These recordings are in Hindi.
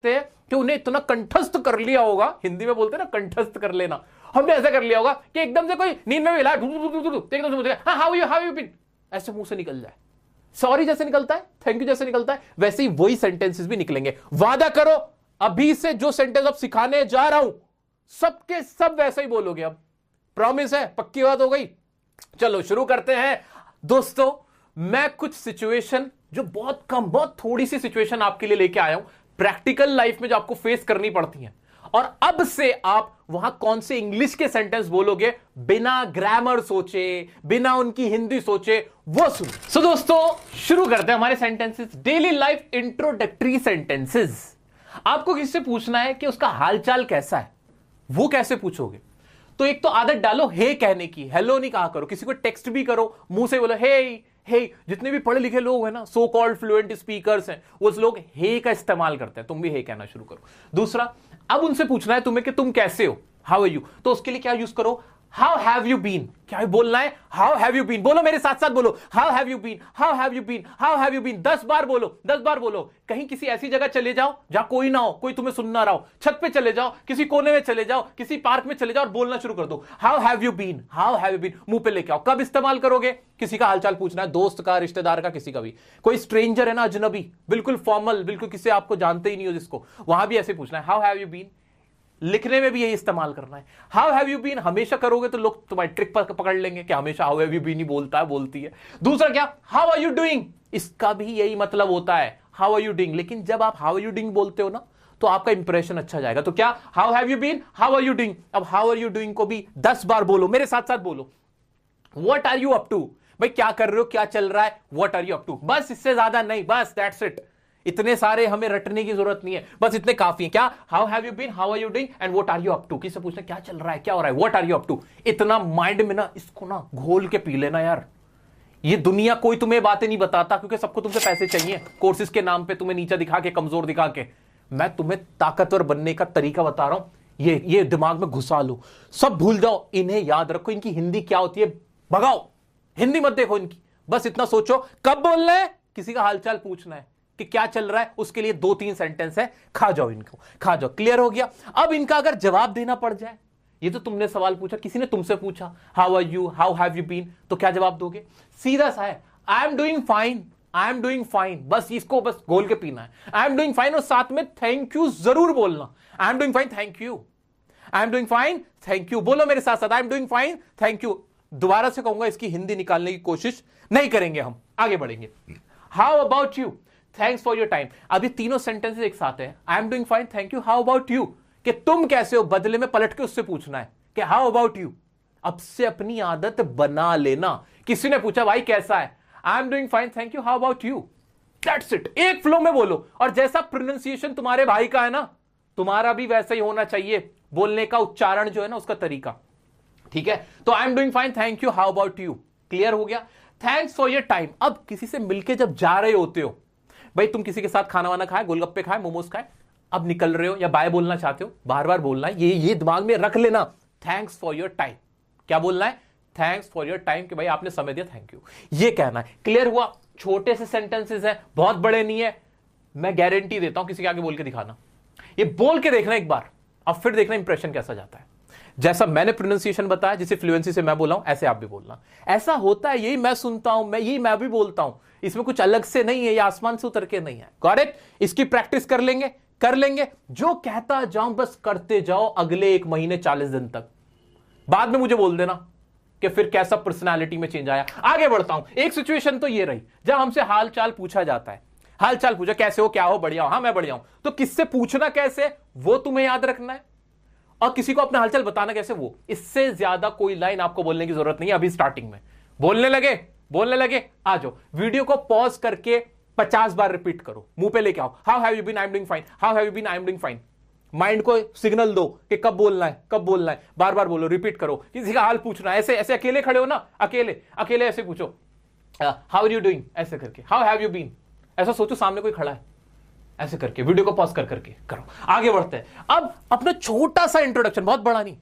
सकते हैं कि उन्हें इतना कंठस्थ कर लिया होगा, हिंदी में बोलते हैं ना कंठस्थ कर लेना, हमने ऐसा कर लिया होगा कि एकदम से कोई नींद में मिला एकदम से बोलेगा हाउ यू बीन, ऐसे मुंह से निकल जाए। सॉरी जैसे निकलता है, थैंक यू जैसे निकलता है, वैसे ही वही सेंटेंसेस भी निकलेंगे। वादा करो अभी से जो सेंटेंस अब सिखाने जा रहा हूं सबके सब वैसे ही बोलोगे। अब प्रॉमिस है, पक्की बात हो गई। चलो शुरू करते हैं दोस्तों। मैं कुछ सिचुएशन जो बहुत कम, बहुत थोड़ी सी सिचुएशन आपके लिए लेके आया हूं प्रैक्टिकल लाइफ में जो आपको फेस करनी पड़ती हैं, और अब से आप वहां कौन से इंग्लिश के सेंटेंस बोलोगे बिना ग्रामर सोचे, बिना उनकी हिंदी सोचे, वो सुनो। सो दोस्तों शुरू करते हैं हमारे sentences. Daily life introductory sentences. आपको किसी से पूछना है कि उसका हालचाल कैसा है, वो कैसे पूछोगे? तो एक तो आदत डालो हे कहने की, हेलो नहीं कहा करो। किसी को टेक्स्ट भी करो, मुंह से बोलो हे हे। जितने भी पढ़े लिखे लोग हैं ना, सो कॉल्ड फ्लुएंट स्पीकर्स हैं, वो लोग हे का इस्तेमाल करते हैं। तुम भी हे कहना शुरू करो। दूसरा, अब उनसे पूछना है तुम्हें कि तुम कैसे हो, हाउ आर यू, तो उसके लिए क्या यूज करो? How have you been. क्या बोलना है? How have you been. बोलो मेरे साथ साथ बोलो, how have you been, how have you been, how have you been. 10 बार बोलो, 10 बार बोलो। कहीं किसी ऐसी जगह चले जाओ जहां कोई ना हो, कोई तुम्हें सुन ना रहा हो, छत पे चले जाओ, किसी कोने में चले जाओ, किसी पार्क में चले जाओ और बोलना शुरू कर दो, how have you been, how have you been. मुंह पे लेके आओ। कब इस्तेमाल करोगे? किसी का हालचाल पूछना है, दोस्त का, रिश्तेदार का, किसी का भी। कोई स्ट्रेंजर है ना, अजनबी, बिल्कुल फॉर्मल, बिल्कुल किसी आपको जानते ही नहीं हो जिसको, वहां भी ऐसे पूछना है हाउ हैव यू बीन। लिखने में भी यही इस्तेमाल करना है। हाउ हैव यू बीन हमेशा करोगे तो लोग तुम्हारी ट्रिक पकड़ लेंगे कि हमेशा हाउ हैव यू बीन ही बोलता है, बोलती है। दूसरा क्या? How are you doing. इसका भी यही मतलब होता है, हाउ आर यू डूइंग। लेकिन जब आप हाउ आर यू डूइंग बोलते हो ना, तो आपका इंप्रेशन अच्छा जाएगा। तो क्या? How have you been, how are you doing. अब हाउ आर यू डूइंग को भी 10 बार बोलो, मेरे साथ साथ बोलो। What are you up to. भाई क्या कर रहे हो, क्या चल रहा है, what are you up to. बस, इससे ज्यादा नहीं, बस दैट्स इट। इतने सारे हमें रटने की जरूरत नहीं है, बस इतने काफी है। क्या? How have you been, how are you doing and what are you up to. किससे पूछना क्या चल रहा है, क्या हो रहा है, what are you up to. इतना माइंड में ना, इसको ना घोल के पी लेना यार। ये दुनिया कोई तुम्हें बातें नहीं बताता, क्योंकि सबको तुमसे पैसे चाहिए, कोर्सेज के नाम पे तुम्हें नीचा दिखा के, कमजोर दिखा के। मैं तुम्हें ताकतवर बनने का तरीका बता रहा हूं, ये दिमाग में घुसा लो। सब भूल जाओ, इन्हें याद रखो। इनकी हिंदी क्या होती है भगाओ, हिंदी मत देखो इनकी। बस इतना सोचो कब बोलना है, किसी का हालचाल पूछना है कि क्या चल रहा है, उसके लिए 2-3 सेंटेंस है, खा जाओ इनको, खा जाओ। क्लियर हो गया? अब इनका अगर जवाब देना पड़ जाए, ये तो तुमने सवाल पूछा, किसी ने तुमसे पूछा how are you, how have you been, तो क्या जवाब दोगे? सीधा सा है, I am doing fine, I am doing fine. बस इसको बस घोल के पीना है, आई एम डूइंग फाइन, और साथ में थैंक यू जरूर बोलना। आई am doing fine, thank you, I am doing fine, thank you. बोलो मेरे साथ साथ, आई am doing fine, thank you. दोबारा से कहूंगा, इसकी हिंदी निकालने की कोशिश नहीं करेंगे, हम आगे बढ़ेंगे। How about you, thanks for your time. अभी तीनों सेंटेंसेस एक साथ है, I am doing fine, thank you, how about you, कि तुम कैसे हो, बदले में पलट के उससे पूछना है कि हाउ अबाउट यू। अब से अपनी आदत बना लेना। किसी ने पूछा भाई कैसा है, I am doing fine, thank you, how about you. That's it. एक फ्लो में बोलो, और जैसा प्रोनाउंसिएशन तुम्हारे भाई का है ना, तुम्हारा भी वैसा ही होना चाहिए, बोलने का उच्चारण जो है ना, उसका तरीका। ठीक है? तो I am doing fine, thank you, how about you. Clear हो गया? Thanks for your time. अब किसी से मिलके जब जा रहे होते हो, भाई तुम किसी के साथ खाना वाना खाए, गोलगप्पे खाए, मोमोज खाए, अब निकल रहे हो या बाय बोलना चाहते हो, बार बार बोलना है, ये दिमाग में रख लेना, थैंक्स फॉर योर टाइम। क्या बोलना है? थैंक्स फॉर योर टाइम, कि भाई आपने समय दिया, थैंक यू, ये कहना है। क्लियर हुआ? छोटे से सेंटेंसेस हैं, बहुत बड़े नहीं है। मैं गारंटी देता हूं, किसी के आगे बोल के दिखाना, ये बोल के देखना एक बार, अब फिर देखना इंप्रेशन कैसा जाता है। जैसा मैंने प्रोनाउंसिएशन बताया, जिसे फ्लुएंसी से मैं बोला हूं, ऐसे आप भी बोलना। ऐसा होता है, यही मैं सुनता हूं, यही मैं भी बोलता हूं, इसमें कुछ अलग से नहीं है, ये आसमान से उतर के नहीं है। Got it? इसकी प्रैक्टिस कर लेंगे, जो कहता जाऊं बस करते जाओ अगले 1 महीने 40 दिन तक। बाद में मुझे बोल देना कि फिर कैसा पर्सनालिटी में चेंज आया। आगे बढ़ता हूं। एक सिचुएशन तो ये रही जब हमसे हाल चाल पूछा जाता है, हाल चाल पूछा, कैसे हो, क्या हो, बढ़िया हो, हाँ मैं बढ़िया हूं। तो किससे पूछना कैसे, वो तुम्हें याद रखना है, और किसी को अपना हालचाल बताना कैसे, वो। इससे ज्यादा कोई लाइन आपको बोलने की जरूरत नहीं है अभी स्टार्टिंग में। बोलने लगे, आ जाओ, वीडियो को पॉज करके 50 बार रिपीट करो, मुंह पे लेके आओ, how have you been, I am doing fine, how have you been, I am doing fine. Mind को सिग्नल दो कि कब बोलना है, बार बार बोलो, रिपीट करो। किसी का हाल पूछना है, ऐसे अकेले खड़े हो ना, अकेले ऐसे पूछो, हाउ आर यू डूइंग, ऐसे करके, हाउ हैव यू बीन। ऐसा सोचो सामने कोई खड़ा है, ऐसे करके वीडियो को पॉज करके करो। आगे बढ़ते हैं। अब अपना छोटा सा इंट्रोडक्शन, बहुत बड़ा नहीं,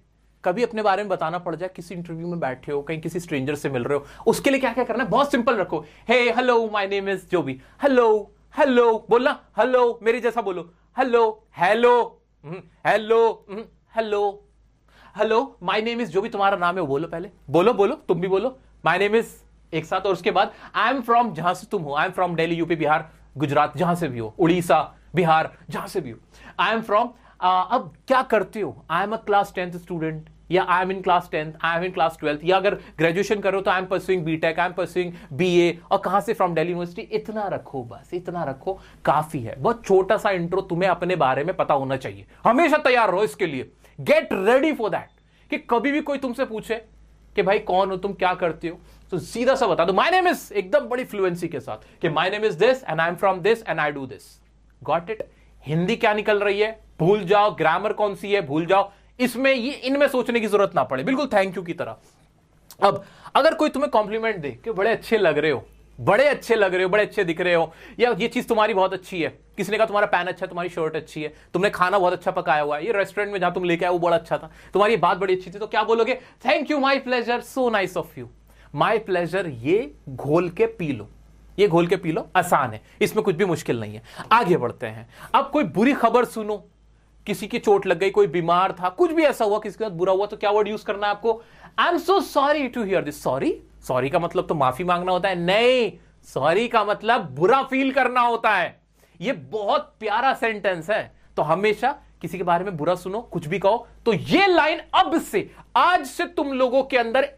कभी अपने बारे में बताना पड़ जाए, किसी इंटरव्यू में बैठे हो, कहीं किसी स्ट्रेंजर से मिल रहे हो, उसके लिए क्या क्या करना है, बहुत सिंपल रखो। हे हेलो माय नेम इज, जो भी, हेलो बोलना, हेलो मेरे जैसा बोलो, hello hello hello hello hello, my name is, जो भी तुम्हारा नाम है वो बोलो, पहले बोलो बोलो, तुम भी बोलो माय नेम इज एक साथ, और उसके बाद आई एम फ्रॉम, जहां से तुम हो, I am from Delhi, UP, Bihar, Gujarat, जहां से भी हो, उड़ीसा, बिहार, जहां से भी हो, आई एम फ्रॉम, अब क्या करते हो, I am a class 10th student, या I am in class 10th, I am in class 12th, या अगर ग्रेजुएशन करो तो I am pursuing BTech, I am pursuing BA, और कहां से, फ्रॉम दिल्ली यूनिवर्सिटी। इतना रखो, बस इतना रखो, काफी है। बहुत छोटा सा इंट्रो तुम्हें अपने बारे में पता होना चाहिए। हमेशा तैयार रहो इसके लिए, गेट रेडी फॉर दैट, कि कभी भी कोई तुमसे पूछे कि भाई कौन हो तुम, क्या करते हो, तो सीधा सा बता दो माय नेम इज, एकदम बड़ी फ्लुएंसी के साथ कि my name is this and I am from this and I do this. Got it? Hindi क्या निकल रही है भूल जाओ, ग्रामर कौन सी है भूल जाओ, इसमें ये इनमें सोचने की जरूरत ना पड़े, बिल्कुल थैंक यू की तरह। अब अगर कोई तुम्हें कॉम्प्लीमेंट दे कि बड़े अच्छे लग रहे हो, बड़े अच्छे लग रहे हो, बड़े अच्छे दिख रहे हो, या ये चीज तुम्हारी बहुत अच्छी है, किसी ने कहा तुम्हारा पैन अच्छा है, तुम्हारी शर्ट अच्छी है, तुमने खाना बहुत अच्छा पकाया हुआ है, ये रेस्टोरेंट में जहां तुम लेके आए वो बड़ा अच्छा था, तुम्हारी बात बड़ी अच्छी थी, तो क्या बोलोगे? Thank you, my pleasure, so nice of you, my pleasure. ये घोल के पी लो, ये घोल के पी लो, आसान है, इसमें कुछ भी मुश्किल नहीं है। आगे बढ़ते हैं। अब कोई बुरी खबर सुनो, किसी की चोट लग गई, कोई बीमार था, कुछ भी ऐसा हुआ, किसी के साथ बुरा हुआ, तो क्या वर्ड यूज करना है आपको? I am so sorry to hear this. Sorry, sorry का मतलब तो माफी मांगना होता है? नहीं, सॉरी का मतलब बुरा फील करना होता है। ये बहुत प्यारा सेंटेंस है। तो हमेशा किसी के बारे में बुरा सुनो, कुछ भी कहो, तो ये लाइन अब से, आज से तुम लोगों के अंदर